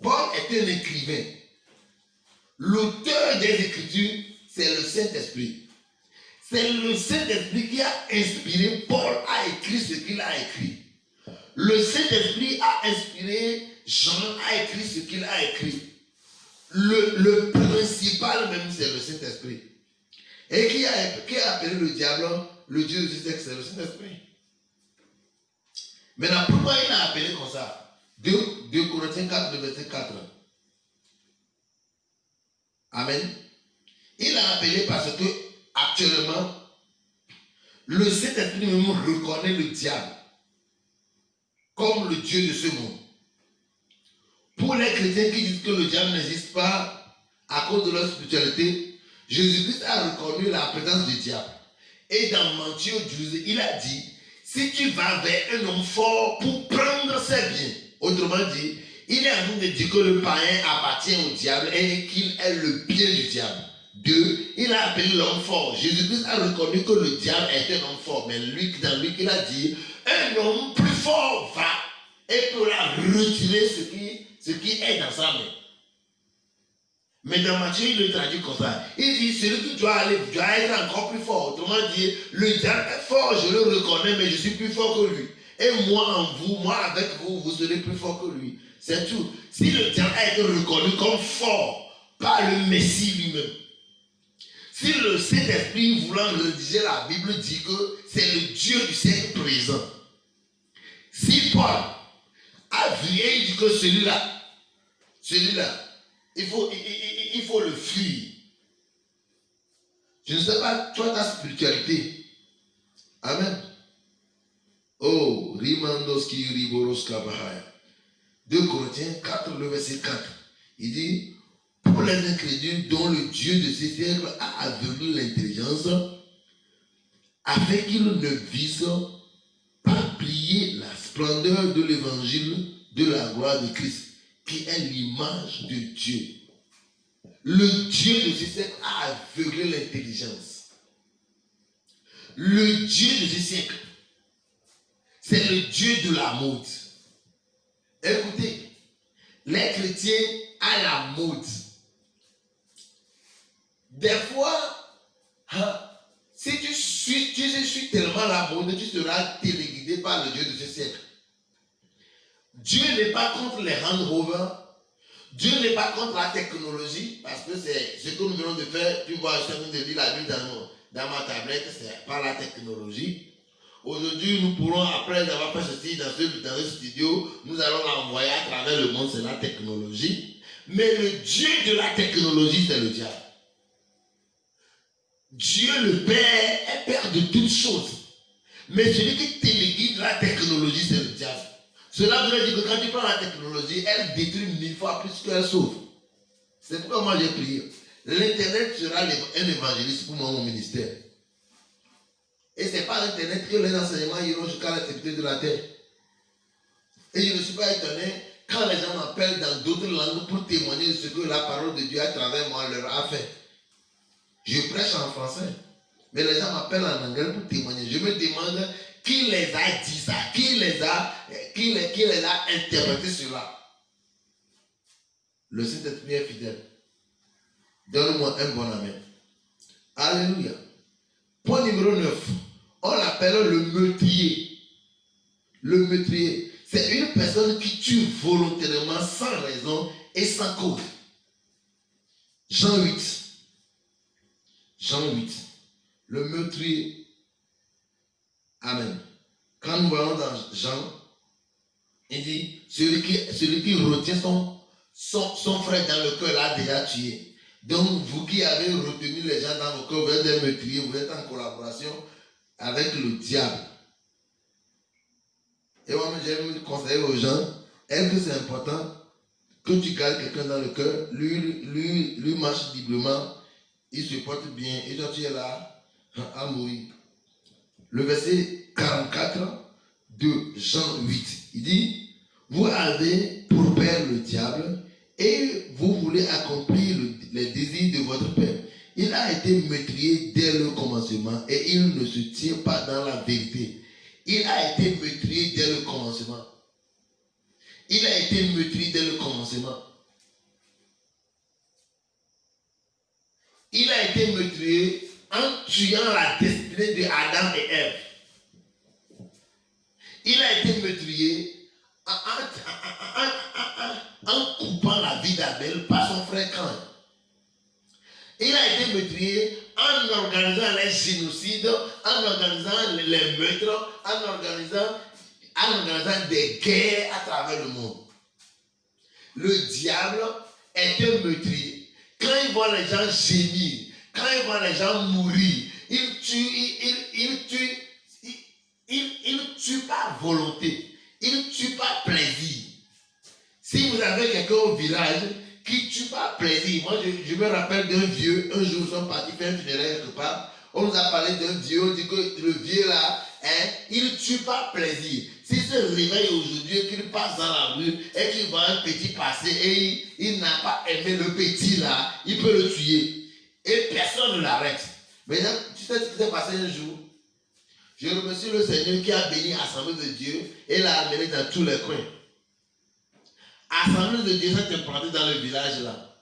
est un écrivain. L'auteur des Écritures, c'est le Saint-Esprit. C'est le Saint-Esprit qui a inspiré Paul à écrire ce qu'il a écrit. Le Saint-Esprit a inspiré Jean à écrire ce qu'il a écrit. Le principal même, c'est le Saint-Esprit. Et qui a appelé le diable le Dieu du sexe, c'est le Saint-Esprit. Maintenant, pourquoi il a appelé comme ça? 2 Corinthiens 4, verset 4. Amen. Il a appelé parce que, actuellement, le Saint-Esprit même reconnaît le diable comme le Dieu de ce monde. Pour les chrétiens qui disent que le diable n'existe pas à cause de leur spiritualité, Jésus-Christ a reconnu la présence du diable. Et dans Matthieu 12, il a dit, si tu vas vers un homme fort pour prendre ses biens, autrement dit, il est en train de dire que le païen appartient au diable et qu'il est le bien du diable. 2, il a appelé l'homme fort. Jésus-Christ a reconnu que le diable est un homme fort. Mais dans Luc, il a dit, un homme plus fort va et pourra retirer ce qui est dans sa main. Mais dans Matthieu, il le traduit comme ça. Il dit, celui qui doit être encore plus fort. Autrement dit, le diable est fort, je le reconnais, mais je suis plus fort que lui. Et moi en vous, moi avec vous, vous serez plus fort que lui. C'est tout. Si le diable a été reconnu comme fort par le Messie lui-même, si le Saint-Esprit voulant rédiger la Bible dit que c'est le Dieu du siècle présent, si Paul a a vu et il dit que celui-là, il faut le fuir. Je ne sais pas, toi, ta spiritualité. Amen. Oh, Rimandoski Riboroska Bahaya. 2 Corinthiens 4, le verset 4. Il dit, pour les incrédules dont le Dieu de ces siècles a aveuglé l'intelligence, afin qu'ils ne visent pas plier la splendeur de l'évangile de la gloire de Christ, qui est l'image de Dieu. Le Dieu de ces siècles a aveuglé l'intelligence. Le Dieu de ces siècles, c'est le Dieu de la mode. Écoutez, les chrétiens à la mode. Des fois, si tu suis tellement la mode, tu seras téléguidé par le Dieu de ce siècle. Dieu n'est pas contre les Land Rover. Dieu n'est pas contre la technologie, parce que c'est ce que nous venons de faire. Tu vois, je suis en train de lire la Bible dans ma tablette, c'est par la technologie. Aujourd'hui, nous pourrons, après avoir fait ceci dans ce studio, nous allons l'envoyer à travers le monde, c'est la technologie. Mais le Dieu de la technologie, c'est le diable. Dieu le Père est Père de toutes choses. Mais celui qui téléguide la technologie, c'est le diable. Cela veut dire que quand tu prends la technologie, elle détruit 1000 fois plus qu'elle sauve. C'est pourquoi moi j'ai prié. L'Internet sera un évangéliste pour moi, mon ministère. Et c'est par Internet que les enseignements iront jusqu'à l'extrémité de la terre. Et je ne suis pas étonné quand les gens m'appellent dans d'autres langues pour témoigner de ce que la parole de Dieu à travers moi leur a fait. Je prêche en français, mais les gens m'appellent en anglais pour témoigner. Je me demande qui les a dit ça, qui les a interprété cela. Le Saint-Esprit est fidèle. Donne-moi un bon amen. Alléluia. Point numéro 9. On l'appelle le meurtrier. Le meurtrier, c'est une personne qui tue volontairement, sans raison et sans cause. Jean 8. Jean 8. Le meurtrier. Amen. Quand nous voyons dans Jean, il dit, celui qui retient son frère dans le cœur l'a déjà tué. Donc, vous qui avez retenu les gens dans vos cœurs, vous êtes des meurtriers, vous êtes en collaboration avec le diable. Et moi, j'aime conseiller aux gens, est-ce que c'est important que tu gardes quelqu'un dans le cœur, lui marche librement, il se porte bien, et toi tu es là à mourir. Le verset 44 de Jean 8, il dit, vous avez pour père le diable, et vous voulez accomplir les désirs de votre père. Il a été meurtrier dès le commencement et il ne se tient pas dans la vérité. Il a été meurtrier dès le commencement. Il a été meurtrier dès le commencement. Il a été meurtrier en tuant la destinée de Adam et Ève. Il a été meurtrier en coupant la vie d'Abel par son frère Caïn. Il a été meurtrier en organisant les génocides, en organisant les meurtres, en organisant des guerres à travers le monde. Le diable est un meurtrier. Quand il voit les gens gémir, quand il voit les gens mourir, il tue par volonté, il tue par plaisir. Si vous avez quelqu'un au village qui tue par plaisir, moi je me rappelle d'un vieux, un jour nous sommes partis faire un funéraire quelque part, on nous a parlé d'un vieux, on dit que le vieux là, il tue par plaisir. S'il se réveille aujourd'hui, qu'il passe dans la rue et qu'il voit un petit passer et il n'a pas aimé le petit là, il peut le tuer. Et personne ne l'arrête. Maintenant, tu sais ce qui s'est passé un jour? Je remercie le Seigneur qui a béni l'Assemblée de Dieu et l'a amené dans tous les coins. Assemblée de Dieu s'est implantée dans le village là.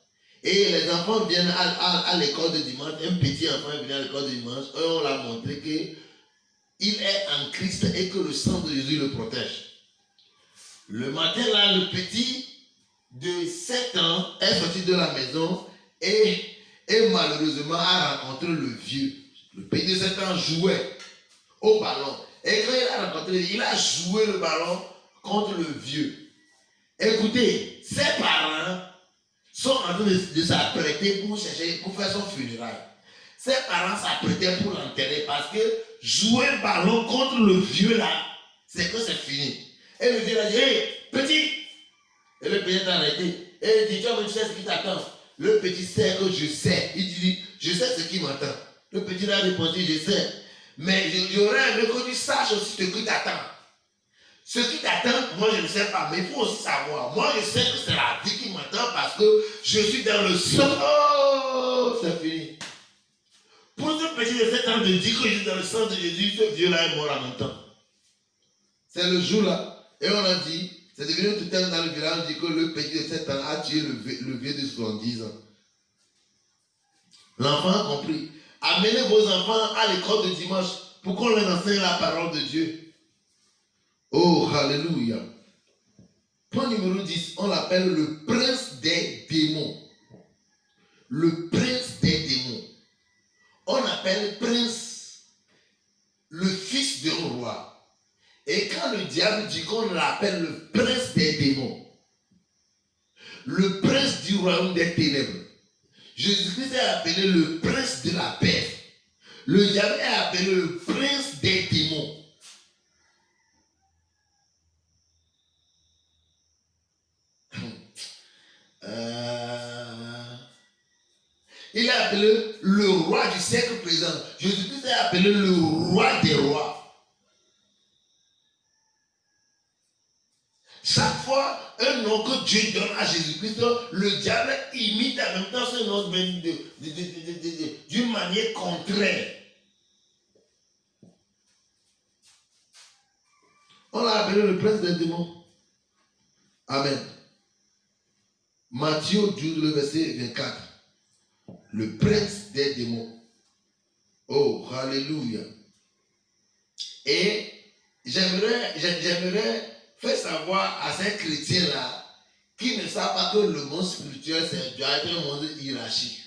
Et les enfants viennent à l'école de dimanche. Un petit enfant est venu à l'école de dimanche. Et on l'a montré qu'il est en Christ et que le sang de Jésus le protège. Le matin là, le petit de 7 ans est sorti de la maison et malheureusement a rencontré le vieux. Le petit de 7 ans jouait au ballon. Et quand il a rencontré, il a joué le ballon contre le vieux. Écoutez, ses parents sont en train de s'apprêter pour faire son funérail. Ses parents s'apprêtaient pour l'enterrer parce que jouer ballon contre le vieux là, c'est que c'est fini. Et le vieux a dit, hé, petit! Et le petit est arrêté. Et il dit, tu sais ce qui t'attend. Le petit sait que je sais. Il dit, je sais ce qui m'attend. Le petit a répondu, je sais. Mais j'aurais aimé que tu saches aussi ce qui t'attend. Ce qui t'attend, moi je ne sais pas, mais il faut aussi savoir. Moi je sais que c'est la vie qui m'attend parce que je suis dans le sang. Oh, c'est fini. Pour ce petit de 7 ans de dire que je suis dans le sang de Jésus, ce vieux-là est mort en même temps. C'est le jour-là. Et on a dit, c'est devenu tout un dans le village, on dit que le petit de 7 ans a tué le vieux de 70 ans. L'enfant a compris. Amenez vos enfants à l'école de dimanche pour qu'on leur enseigne la parole de Dieu. Oh, alléluia. Point numéro 10, on l'appelle le prince des démons. Le prince des démons. On appelle prince le fils d'un roi. Et quand le diable dit qu'on l'appelle le prince des démons, le prince du royaume des ténèbres, Jésus-Christ est appelé le prince de la paix. Le diable est appelé le prince des démons. Il est appelé le roi du siècle présent. Jésus-Christ est appelé le roi des rois. Chaque fois, un nom que Dieu donne à Jésus-Christ, le diable imite en même temps ce nom d'une manière contraire. On l'a appelé le prince des démons. Amen. Matthieu 12, le verset 24. Le prince des démons. Oh, alléluia. Et j'aimerais faire savoir à ces chrétiens-là qui ne savent pas que le monde spirituel, doit être un monde hiérarchique.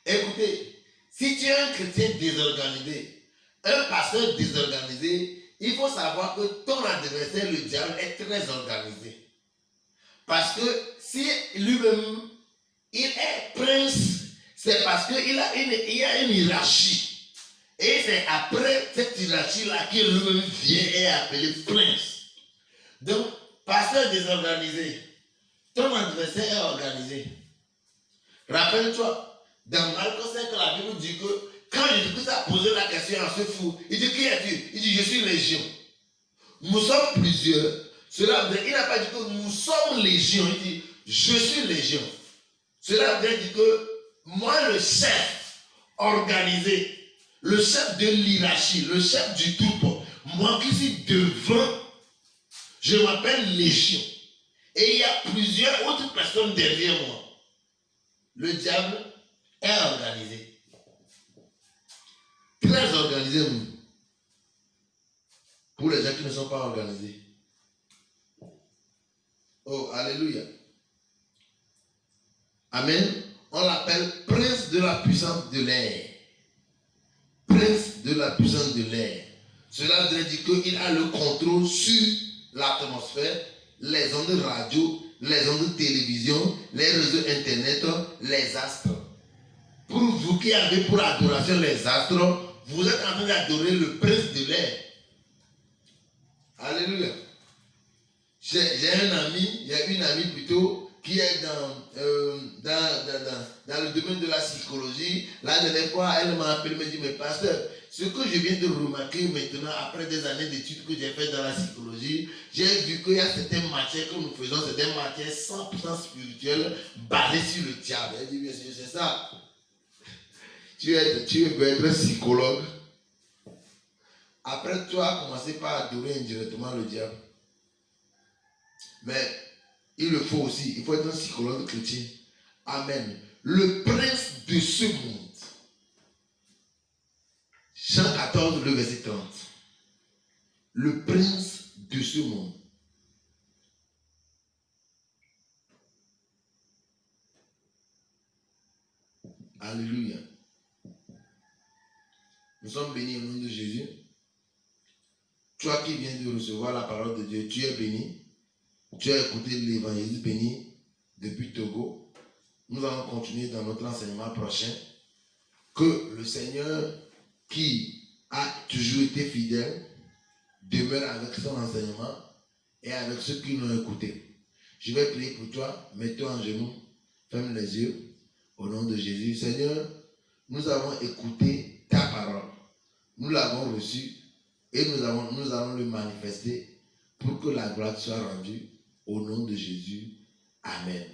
Écoutez, si tu es un chrétien désorganisé, un pasteur désorganisé, il faut savoir que ton adversaire, le diable, est très organisé. Parce que si lui-même, il est prince, c'est parce qu'il y a une hiérarchie. Et c'est après cette hiérarchie-là qu'il lui-même vient et est appelé prince. Donc, pasteur désorganisé, ton adversaire est organisé. Rappelle-toi, dans Marc 5, la Bible dit que quand Jésus a posé la question à ce fou, il dit, qui es-tu? Il dit, je suis légion. Nous sommes plusieurs. Cela veut dire, il n'a pas dit que nous sommes légion, il dit, je suis légion. Cela veut dire que moi, le chef organisé, le chef de l'hierarchie, le chef du troupeau, moi qui suis devant, je m'appelle légion. Et il y a plusieurs autres personnes derrière moi. Le diable est organisé. Très organisé, pour les gens qui ne sont pas organisés. Oh, alléluia. Amen. On l'appelle prince de la puissance de l'air. Prince de la puissance de l'air. Cela veut dire qu'il a le contrôle sur l'atmosphère, les ondes de radio, les ondes de télévision, les réseaux internet, les astres. Pour vous qui avez pour adoration les astres, vous êtes en train d'adorer le prince de l'air. Alléluia. J'ai un ami, j'ai une amie plutôt, qui est dans le domaine de la psychologie. La dernière fois, elle m'a appelé, me dit, mais pasteur, ce que je viens de remarquer maintenant, après des années d'études que j'ai faites dans la psychologie, j'ai vu qu'il y a certaines matières que nous faisons, c'est des matières 100% spirituelles, basées sur le diable. Elle dit, bien sûr, c'est ça. Tu veux être psychologue. Après, tu as commencé par adorer indirectement le diable. Mais il le faut aussi. Il faut être un psychologue chrétien. Amen. Le prince de ce monde. Jean 14, le verset 30. Le prince de ce monde. Alléluia. Nous sommes bénis au nom de Jésus. Toi qui viens de recevoir la parole de Dieu, tu es béni. Tu as écouté l'évangéliste béni depuis Togo. Nous allons continuer dans notre enseignement prochain. Que le Seigneur qui a toujours été fidèle demeure avec son enseignement et avec ceux qui l'ont écouté. Je vais prier pour toi. Mets-toi en genoux. Ferme les yeux. Au nom de Jésus. Seigneur, nous avons écouté ta parole. Nous l'avons reçue et nous allons le manifester pour que la gloire soit rendue. Au nom de Jésus. Amen.